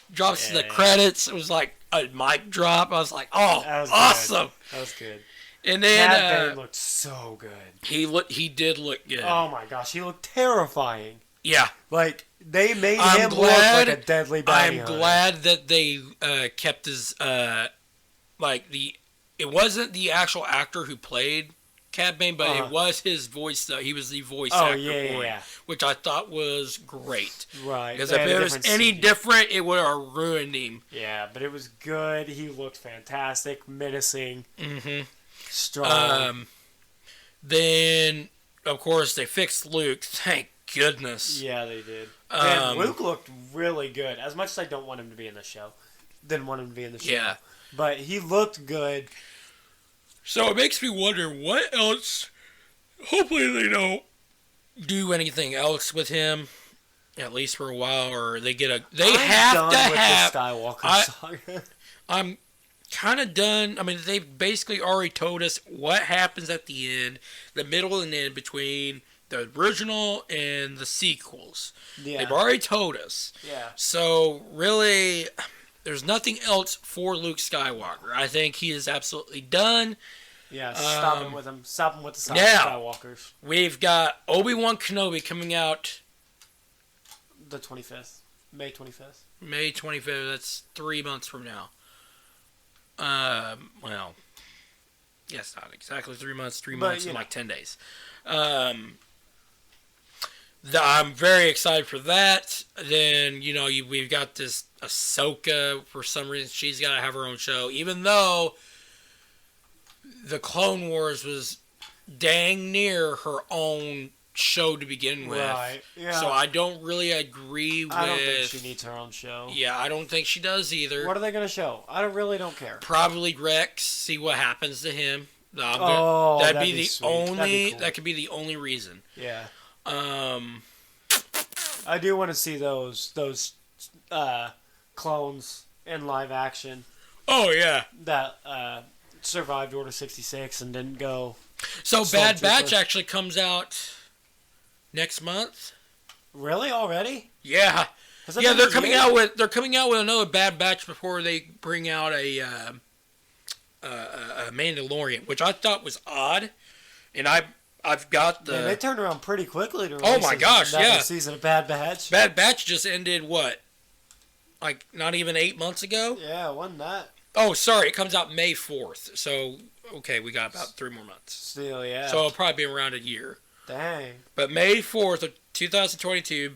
the credits. It was like a mic drop. I was like, oh, awesome. That was good. And then Cad Bane looked so good. He did look good. Oh my gosh, he looked terrifying. Yeah, like they made him look like a deadly bounty hunter. I'm glad that they kept his it wasn't the actual actor who played Cad Bane, but it was his voice. He was the voice actor for it, which I thought was great. Right. Because if it was any different, it would have ruined him. Yeah, but it was good. He looked fantastic, menacing, Mm-hmm. strong. Then, of course, they fixed Luke. Thank goodness. Yeah, they did. Man, Luke looked really good. As much as I don't want him to be in the show. Didn't want him to be in the show. Yeah. But he looked good. So it makes me wonder what else. Hopefully they don't do anything else with him, at least for a while, or they get a. They have to have. The Skywalker saga. I'm kind of done. I mean, they've basically already told us what happens at the end, the middle and end between the original and the sequels. Yeah. They've already told us. Yeah. So really, there's nothing else for Luke Skywalker. I think he is absolutely done. Yeah, stop him with him. Stop him with the Skywalkers. We've got Obi-Wan Kenobi coming out the 25th. May 25th. May 25th. That's 3 months from now. Well, yes, not exactly 3 months. 3 months and like 10 days. I'm very excited for that. Then, we've got this Ahsoka. For some reason, she's got to have her own show. Even though the Clone Wars was dang near her own show to begin with. Right. Yeah. So I don't really agree with. I don't think she needs her own show. Yeah, I don't think she does either. What are they gonna show? I really don't care. Probably Rex. See what happens to him. That'd be the sweet. only. That'd be cool. That could be the only reason. Yeah. Um. I do want to see those clones in live action Oh yeah. that survived Order 66 and didn't go. So Soul Bad Batch Trooper. actually comes out next month. Really already? Yeah. Has that Yeah, been they're a coming year? out with another Bad Batch before they bring out a Mandalorian, which I thought was odd, and I've got the Man, they turned around pretty quickly to Oh release my gosh, another yeah. season of Bad Batch. Bad Batch just ended what, like not even 8 months ago. Yeah, wasn't that? Oh, sorry, it comes out May 4th. So okay, we got about 3 more months. Still, yeah. So it'll probably be around a year. Dang. But May 4th of 2022,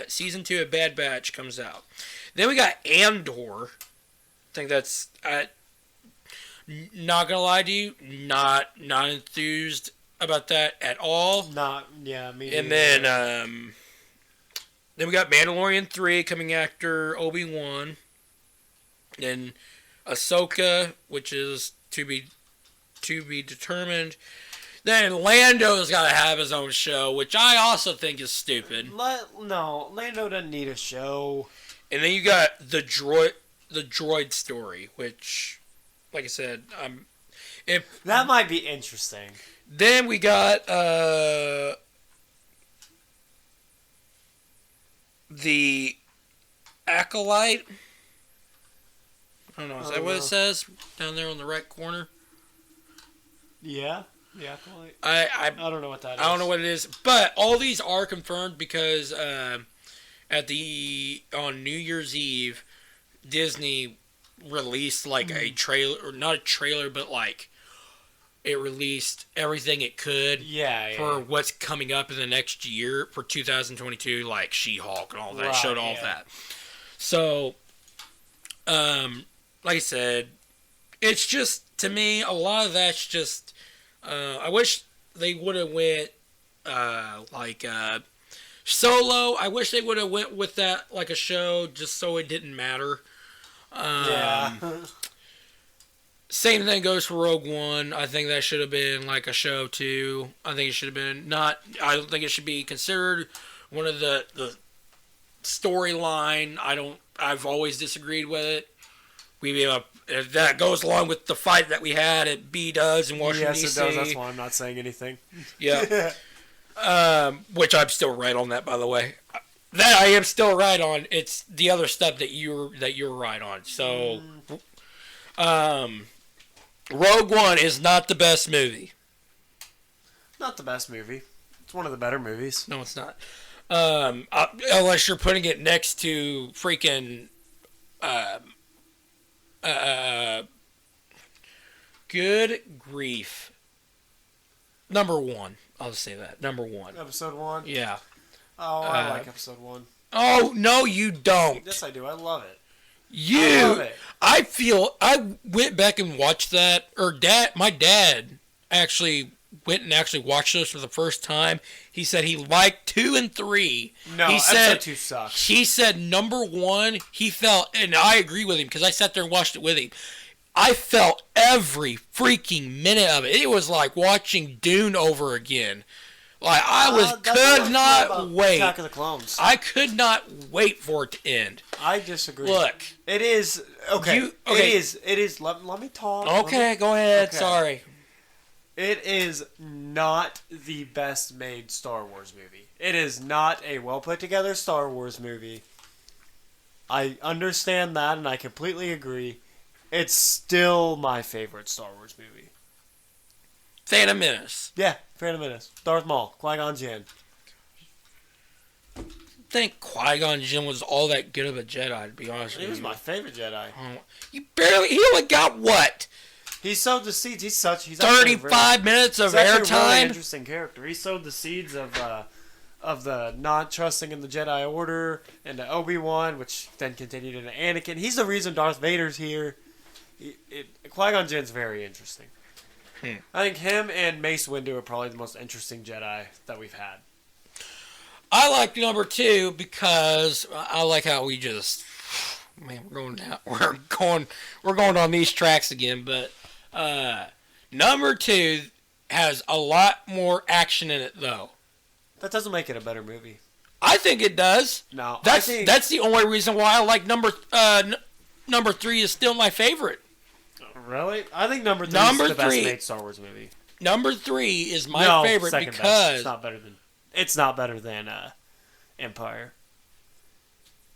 season 2 of Bad Batch comes out. Then we got Andor. I think that's not gonna lie to you, not enthused about that at all. Not, yeah, me And neither. then we got Mandalorian 3 coming after Obi-Wan. Then Ahsoka, which is to be determined. Then Lando's got to have his own show, which I also think is stupid. No, Lando doesn't need a show. And then you got the droid story, which, like I said, That might be interesting. then we got the Acolyte. I don't know. Is that what it says down there on the right corner? Yeah? Yeah, like, I I don't know what that is. I don't know what it is, but all these are confirmed because on New Year's Eve, Disney released like a trailer, or not a trailer, but like it released everything it could Yeah, for what's coming up in the next year for 2022, like She-Hulk and all that. Right, Showed all yeah. that. So, like I said, it's just, to me, a lot of that's just. I wish they would have went Solo. I wish they would have went with that like a show, just so it didn't matter. Yeah. Same thing goes for Rogue One. I think that should have been like a show too. I think it should have been not. I don't think it should be considered one of the storyline. I've always disagreed with it. That goes along with the fight that we had at B-Dubs in Washington, Yes, D.C. it does. That's why I'm not saying anything. Yeah. Which I'm still right on that, by the way. That I am still right on. It's the other stuff that you're right on. So, Rogue One is not the best movie. Not the best movie. It's one of the better movies. No, it's not. Unless you're putting it next to freaking. Good grief. Number 1. I'll just say that. Number 1. Episode 1? Yeah. Oh, I like episode 1. Oh, no, you don't. Yes, I do. I love it. You. I love it. I went back and watched that. My dad actually went and actually watched those for the first time. He said he liked 2 and 3. No, he episode said 2 sucks. He said number 1, he felt, and I agree with him because I sat there and watched it with him. I felt every freaking minute of it. It was like watching Dune over again. Like could not wait. Attack of the Clones. I could not wait for it to end. I disagree. Look, It is okay. Okay. It is. Let me talk. okay, go ahead. Okay. Sorry. It is not the best made Star Wars movie. It is not a well put together Star Wars movie. I understand that, and I completely agree. It's still my favorite Star Wars movie. Phantom Menace. Yeah, Phantom Menace, Darth Maul, Qui-Gon Jinn. I think Qui-Gon Jinn was all that good of a Jedi, to be honest with He you. was my favorite Jedi. He only got what? He sowed the seeds. He's actually a 35 minutes of He's actually a really airtime? interesting character. He sowed the seeds of the not trusting in the Jedi Order into Obi-Wan, which then continued into Anakin. He's the reason Darth Vader's here. Qui-Gon Jinn's very interesting. I think him and Mace Windu are probably the most interesting Jedi that we've had. I like number 2 because I like how we just, man, we're going on these tracks again. But number 2 has a lot more action in it, though. That doesn't make it a better movie. I think it does. No, that's the only reason why I like number 3 is still my favorite. Really? I think number 3 is the best made Star Wars movie. Number 3 is my favorite because best. It's not better than Empire.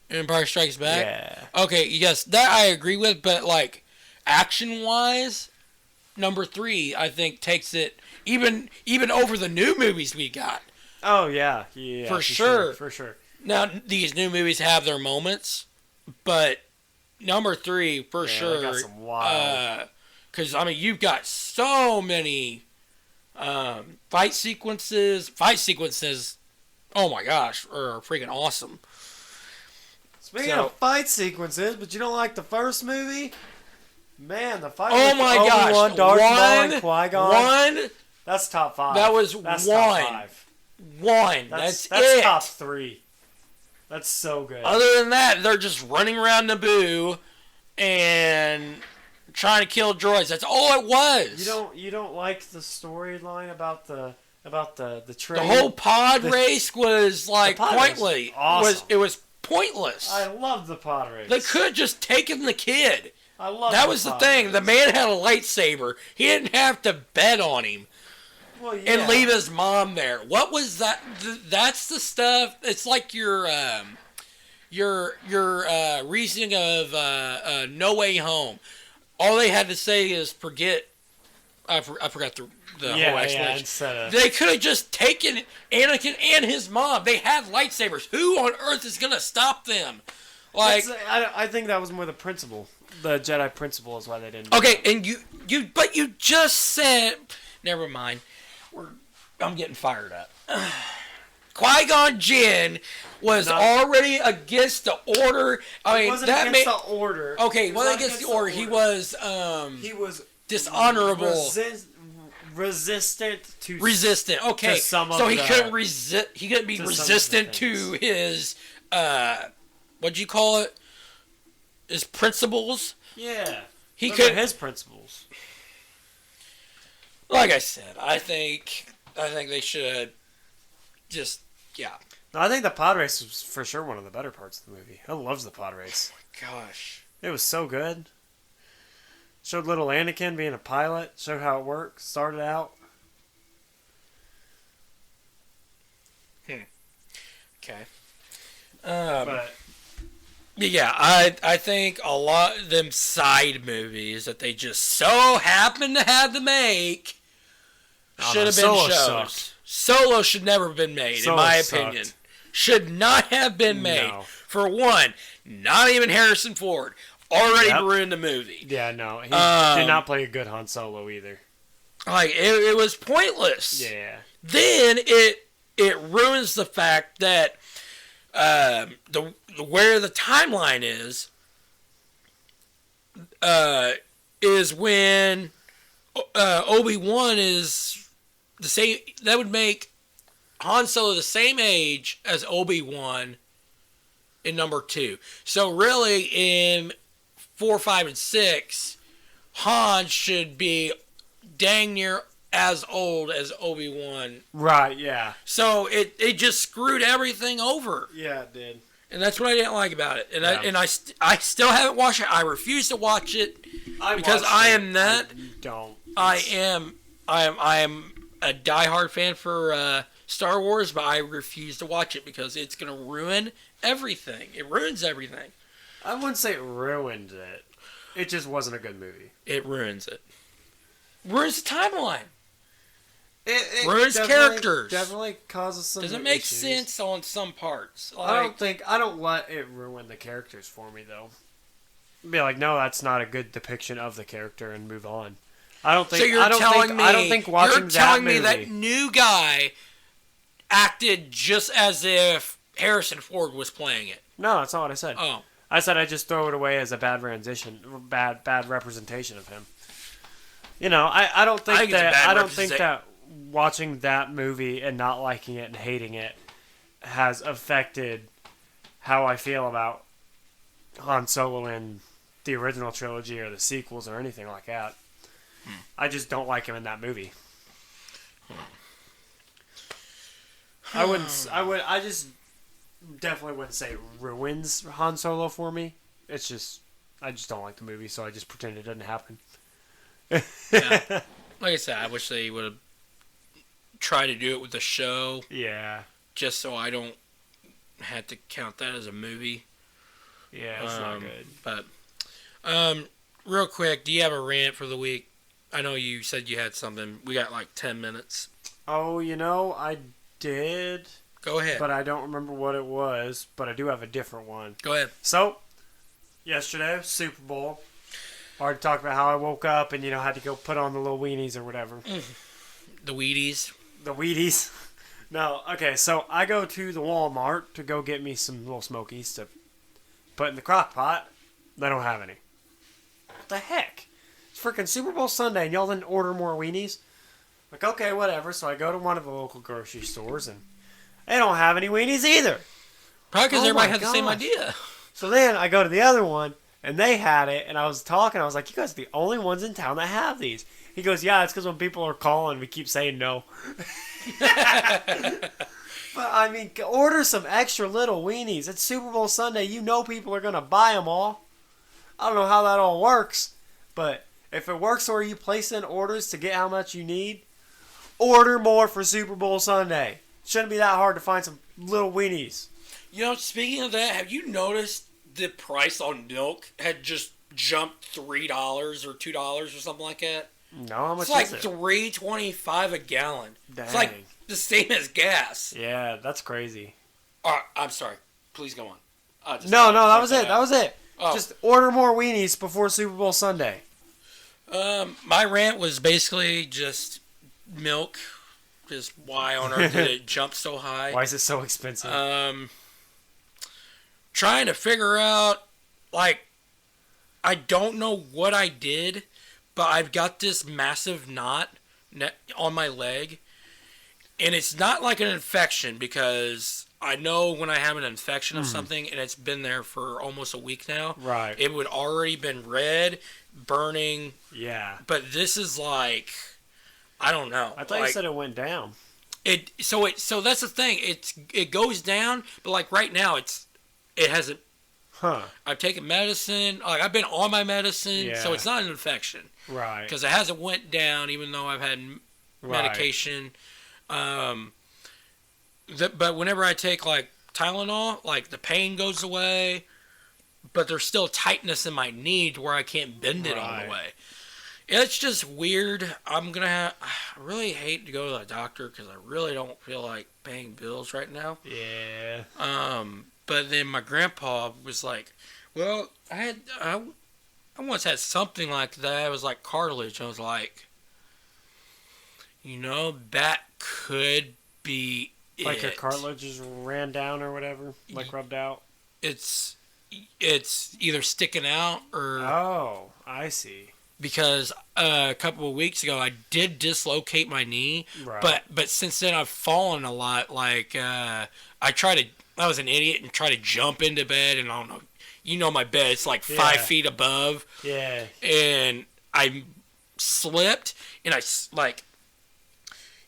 Empire Strikes Back? Yeah. Okay, yes, that I agree with, but like action wise, number 3 I think takes it even over the new movies we got. Oh yeah. For sure. For sure. Now these new movies have their moments, but number 3 for sure. Got some wild. Because I mean, you've got so many fight sequences. Oh my gosh, are freaking awesome. Speaking of fight sequences, but you don't like the first movie? Man, the fight with Obi-Wan, Darth Maul, and Qui-Gon. That's top 5. That's top 5. That's it. Top 3. That's so good. Other than that, they're just running around Naboo and trying to kill droids. That's all it was. You don't like the storyline about the train? The whole pod race was like pointless. Awesome. It was pointless. I loved the pod race. They could have just taken the kid. I love that was the thing. Race. The man had a lightsaber. He didn't have to bet on him. Well, yeah. And leave his mom there. What was that? That's the stuff. It's like your reasoning of No Way Home. All they had to say is forget. I forgot the whole explanation. They could have just taken Anakin and his mom. They had lightsabers. Who on earth is gonna stop them? Like, I think that was more the principle. The Jedi principle is why they didn't. Okay, and you just said. Never mind. I'm getting fired up. Qui-Gon Jinn was already against the order. I mean, wasn't against the order. Okay, wasn't against the order. He was dishonorable. Resistant. Okay, to some of so he couldn't resist. He couldn't be resistant to his what'd you call it? His principles. Yeah, he could his principles. Like I said, I think they should just No, I think the pod race was for sure one of the better parts of the movie. I loves the pod race. Oh my gosh, it was so good. Showed little Anakin being a pilot. Showed how it worked. Started out. Okay. But yeah, I think a lot of them side movies that they just so happen to have to make should have been shows. Solo should never have been made, in my opinion. Should not have been made. No. For one, not even Harrison Ford. Already ruined the movie. Yeah, no. He did not play a good Han Solo either. Like, it was pointless. Yeah. Then it ruins the fact that where the timeline is when Obi-Wan is the same. That would make Han Solo the same age as Obi-Wan in number 2. So really, in 4, 5, and 6, Han should be dang near as old as Obi-Wan. Right, yeah. So it just screwed everything over. Yeah, it did. And that's what I didn't like about it. And I still haven't watched it. I refuse to watch it because I am not. Don't. I am a diehard fan for Star Wars, but I refuse to watch it because it's going to ruin everything. It ruins everything. I wouldn't say it ruined it. It just wasn't a good movie. It ruins it. Ruins the timeline. It ruins characters. Definitely causes some Doesn't make issues. sense on some parts. Like, I don't let it ruin the characters for me though. Be like, no, that's not a good depiction of the character, and move on. I don't think. So you're telling me that new guy acted just as if Harrison Ford was playing it. No, that's not what I said. Oh, I said I just throw it away as a bad rendition, bad representation of him. I don't think think it's a that bad I don't think representa- that watching that movie and not liking it and hating it has affected how I feel about Han Solo in the original trilogy or the sequels or anything like that. I just don't like him in that movie. I just definitely wouldn't say it ruins Han Solo for me. It's just, I just don't like the movie, so I just pretend it doesn't happen. Yeah. Like I said, I wish they would have tried to do it with the show, Yeah. just so I don't have to count that as a movie. Yeah, it's not good. But, real quick, do you have a rant for the week? I know you said you had something. We got like 10 minutes. Oh, I did, Go ahead. but I don't remember what it was, but I do have a different one. Go ahead. So, yesterday, Super Bowl. Already talked about how I woke up and, had to go put on the little weenies or whatever. The Wheaties. The Wheaties. No, okay, so I go to the Walmart to go get me some little Smokies to put in the crock pot. They don't have any. What the heck? It's freaking Super Bowl Sunday and y'all didn't order more weenies? Like, okay, whatever. So I go to one of the local grocery stores and they don't have any weenies either. Probably because Oh everybody my had the same gosh. idea. So then I go to the other one and they had it and I was talking. I was like, you guys are the only ones in town that have these. He goes, yeah, it's because when people are calling, we keep saying no. But, I mean, order some extra little weenies. It's Super Bowl Sunday. You know people are going to buy them all. I don't know how that all works. But if it works where you place in orders to get how much you need, order more for Super Bowl Sunday. Shouldn't be that hard to find some little weenies. Speaking of that, have you noticed the price on milk had just jumped $3 or $2 or something like that? No, how much It's like is it? $3.25 a gallon. Dang. It's like the same as gas. Yeah, that's crazy. I'm sorry. Please go on. No, that was it. That was it. Oh. Just order more weenies before Super Bowl Sunday. My rant was basically just milk. Just why on earth did it jump so high? Why is it so expensive? Trying to figure out, I don't know what I did, but I've got this massive knot on my leg. And it's not like an infection because I know when I have an infection of something and it's been there for almost a week now. Right. It would already been red, burning. Yeah. But this is like, I don't know. I thought you said it went down. So that's the thing. It goes down, but like right now it hasn't. Huh. I've taken medicine. Like I've been on my medicine, so Yeah. it's not an infection Right. because it hasn't went down, even though I've had medication. But whenever I take like Tylenol, like the pain goes away, but there's still tightness in my knee to where I can't bend it all the Right. way. It's just weird. I really hate to go to the doctor because I really don't feel like paying bills right now. Yeah. But then my grandpa was like, "Well, I once had something like that. It was like cartilage." I was like, that could be Like your it. cartilage just ran down or whatever? Like rubbed out? It's either sticking out or Oh, I see. because a couple of weeks ago I did dislocate my knee, Right. but since then I've fallen a lot. Like I was an idiot and tried to jump into bed, and I don't know, my bed, it's like 5 Yeah. feet above, Yeah. and I slipped, and I like.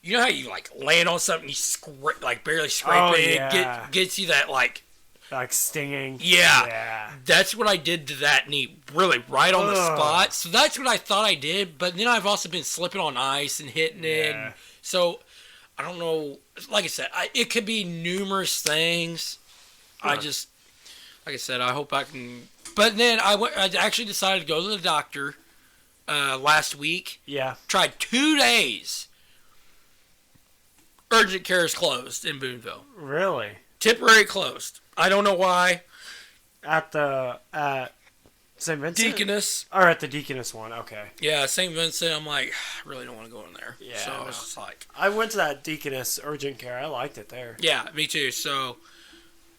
You know how you like land on something, you barely scrape Oh, it, yeah. it gets you that like. Like stinging. Yeah. Yeah. That's what I did to that knee, really, right on the Ugh. spot. So that's what I thought I did, but then I've also been slipping on ice and hitting it. Yeah. So I don't know. Like I said, it could be numerous things. Huh. I just, like I said, I hope I can. But then I actually decided to go to the doctor last week. Yeah. Tried 2 days. Urgent care is closed in Boonville. Really? Temporary closed. I don't know why. At St. Vincent? Deaconess. Or at the Deaconess one, okay. Yeah, St. Vincent, I'm like, I really don't want to go in there. Yeah, So no. it's just like, I went to that Deaconess urgent care. I liked it there. yeah, me too. So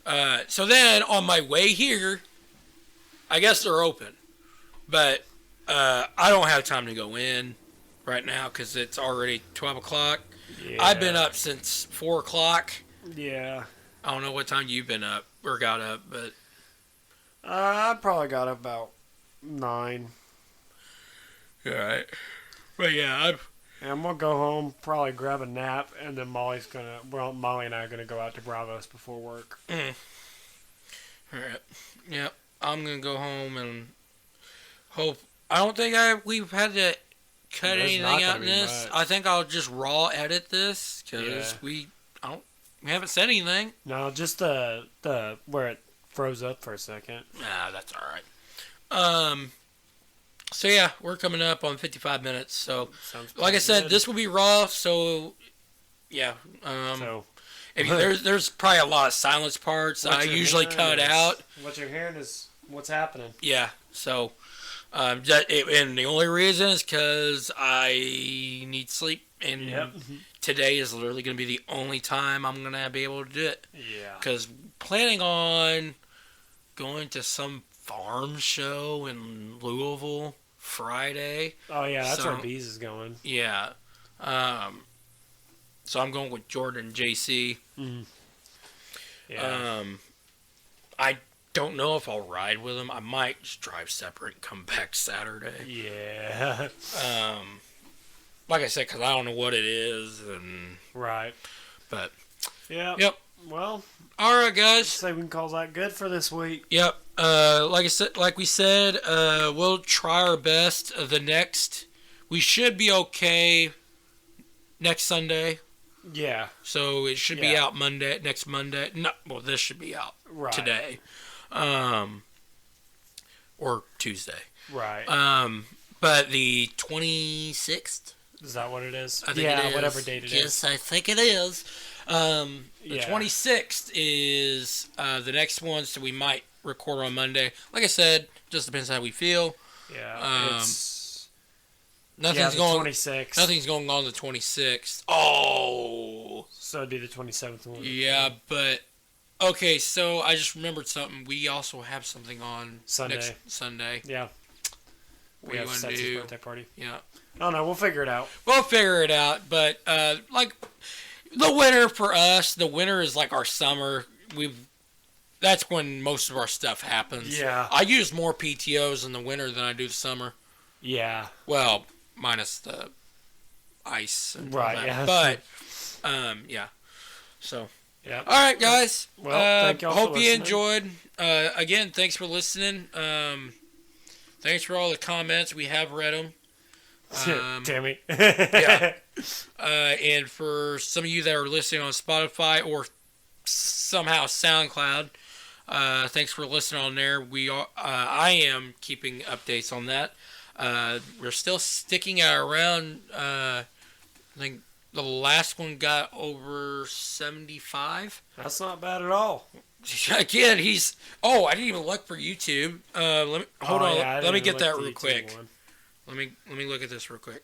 then on my way here, I guess they're open. But I don't have time to go in. right now because it's already 12 o'clock. Yeah. I've been up since 4 o'clock. Yeah. I don't know what time you've been up or got up, but I probably got about 9. all right. But yeah, And I'm gonna go home, probably grab a nap, and then Molly and I are gonna go out to Bravos before work. all right. Yep. I'm gonna go home and hope. I don't think we've had to cut There's anything not out gonna in be this. much. I think I'll just raw edit this because Yeah. we haven't said anything. No, just the where it froze up for a second. Nah, that's all right. So yeah, we're coming up on 55 minutes. So Sounds like I pretty said, good. this will be raw. So yeah. So There's probably a lot of silence parts what I you're usually hearing cut is- out. What you're hearing is what's happening. Yeah. So and the only reason is because I need sleep, and Yep. today is literally going to be the only time I'm going to be able to do it. Yeah. Because planning on going to some farm show in Louisville Friday. Oh yeah, that's So- where Bees is going. Yeah. So I'm going with Jordan and JC. Yeah. I don't know if I'll ride with them. I might just drive separate and come back Saturday. yeah. Like I said, because I don't know what it is, and Right. but Yeah. Yep. Well, all right, guys. say we can call that good for this week. Yep. Like we said, we'll try our best. We should be okay next Sunday. Yeah. So it should be Yeah. out next Monday. No, well, this should be out Right. today, or Tuesday. Right. But the 26th. Is that what it is? I think yeah, it is. whatever date it is. Yes, I think it is. The Yeah. 26th is the next one, so we might record on Monday. Like I said, just depends how we feel. Yeah. It's Nothing's the going. 26th. Nothing's going on the 26th. Oh, So it'd be the 27th one. yeah, but okay. So I just remembered something. We also have something on Sunday. next Sunday. Yeah. What We do you have want to Seth's do? birthday party. Yeah. I don't know. We'll figure it out. We'll figure it out, but like the winter for us, the winter is like our summer. That's when most of our stuff happens. Yeah. I use more PTOs in the winter than I do the summer. Yeah. Well, minus the ice. And all Right, that. yeah. But yeah. So Yeah. all right, guys. Well, thank y'all for hope you listening. enjoyed. Again, thanks for listening. Thanks for all the comments. We have read them. Tammy. yeah. And for some of you that are listening on Spotify or somehow SoundCloud, thanks for listening on there. I am keeping updates on that. We're still sticking at around. I think the last one got over 75. That's not bad at all. Again, I didn't even look for YouTube. Hold on. Yeah, I Let me didn't get look that at the real YouTube quick. one. Let me look at this real quick.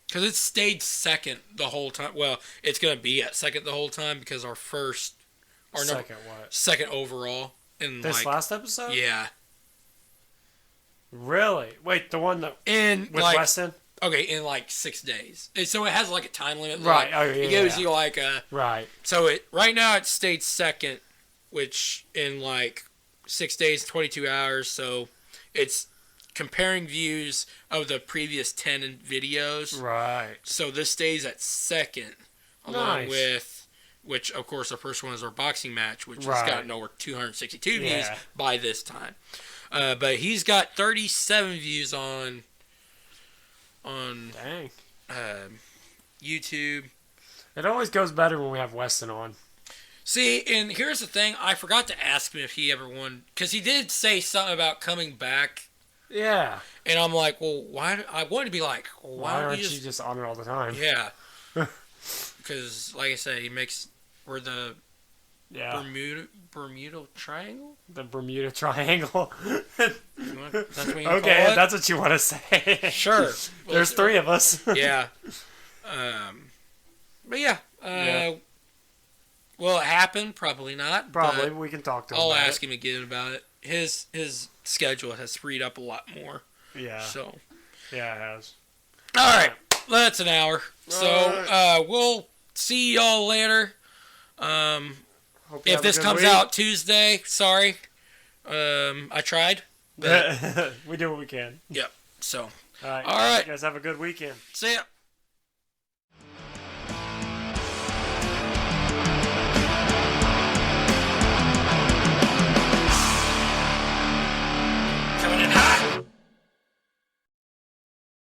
Because it stayed second the whole time. Well, it's going to be at second the whole time because our Second what? second overall. In This last episode? Yeah. Really? Wait, the one that In with like, Weston? okay, in like 6 days. So it has like a time limit. Right. Like, Oh, yeah, it gives yeah. you like a. Right. So right now it stayed second, which in like 6 days, 22 hours. So it's comparing views of the previous 10 videos. Right. So this stays at second, along Nice. with, which of course our first one is our boxing match, which has Right. gotten over 262 views Yeah. by this time. But he's got 37 views on Dang. YouTube. It always goes better when we have Weston on. See, and here's the thing: I forgot to ask him if he ever won, because he did say something about coming back. Yeah. And I'm like, well, why? I wanted to be like, well, Why why don't aren't you you just on it all the time? Yeah. Because, like I said, we're the Yeah. Bermuda Triangle. The Bermuda Triangle. That's what you Okay, call it? that's what you want to say. Sure. There's 3 of us. Yeah. But yeah. Yeah. Will it happen? Probably not. Probably. but We can talk to him I'll about ask him again about it. His schedule has freed up a lot more. it. Yeah. So. Yeah, it has. All right. that's an hour. So we'll see y'all later. If this comes out Tuesday, sorry. I tried. We do what we can. Yep. So. All right. All right. You guys have a good weekend. See ya.